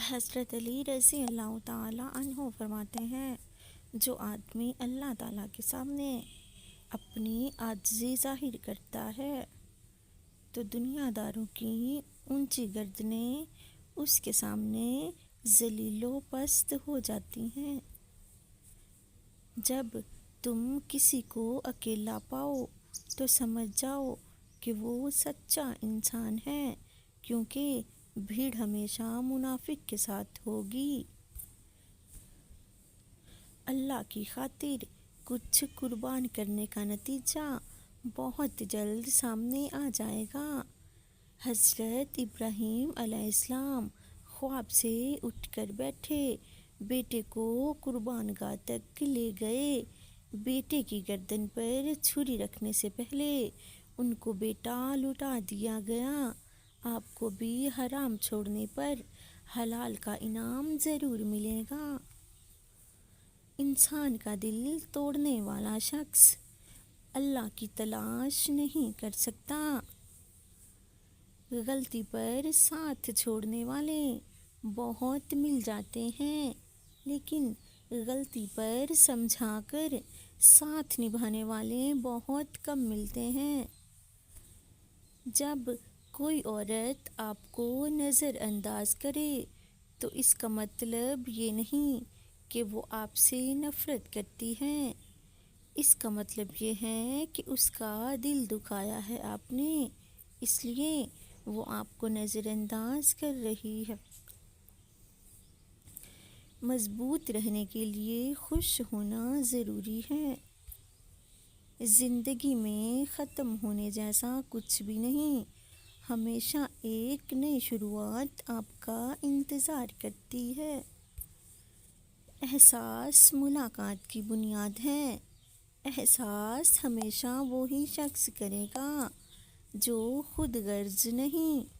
حضرت علی رضی اللہ تعالیٰ عنہ فرماتے ہیں، جو آدمی اللہ تعالیٰ کے سامنے اپنی عاجزی ظاہر کرتا ہے تو دنیا داروں کی اونچی گردنیں اس کے سامنے ذلیل و پست ہو جاتی ہیں۔ جب تم کسی کو اکیلا پاؤ تو سمجھ جاؤ کہ وہ سچا انسان ہے، کیونکہ بھیڑ ہمیشہ منافق کے ساتھ ہوگی۔ اللہ کی خاطر کچھ قربان کرنے کا نتیجہ بہت جلد سامنے آ جائے گا۔ حضرت ابراہیم علیہ السلام خواب سے اٹھ کر بیٹھے، بیٹے کو قربان گاہ تک لے گئے۔ بیٹے کی گردن پر چھری رکھنے سے پہلے ان کو بیٹا لٹا دیا گیا۔ آپ کو بھی حرام چھوڑنے پر حلال کا انعام ضرور ملے گا۔ انسان کا دل توڑنے والا شخص اللہ کی تلاش نہیں کر سکتا۔ غلطی پر ساتھ چھوڑنے والے بہت مل جاتے ہیں، لیکن غلطی پر سمجھا کر ساتھ نبھانے والے بہت کم ملتے ہیں۔ جب کوئی عورت آپ کو نظر انداز کرے تو اس کا مطلب یہ نہیں کہ وہ آپ سے نفرت کرتی ہے، اس کا مطلب یہ ہے کہ اس کا دل دکھایا ہے آپ نے، اس لیے وہ آپ کو نظر انداز کر رہی ہے۔ مضبوط رہنے کے لیے خوش ہونا ضروری ہے۔ زندگی میں ختم ہونے جیسا کچھ بھی نہیں، ہمیشہ ایک نئی شروعات آپ کا انتظار کرتی ہے۔ احساس ملاقات کی بنیاد ہے۔ احساس ہمیشہ وہی شخص کرے گا جو خود غرض نہیں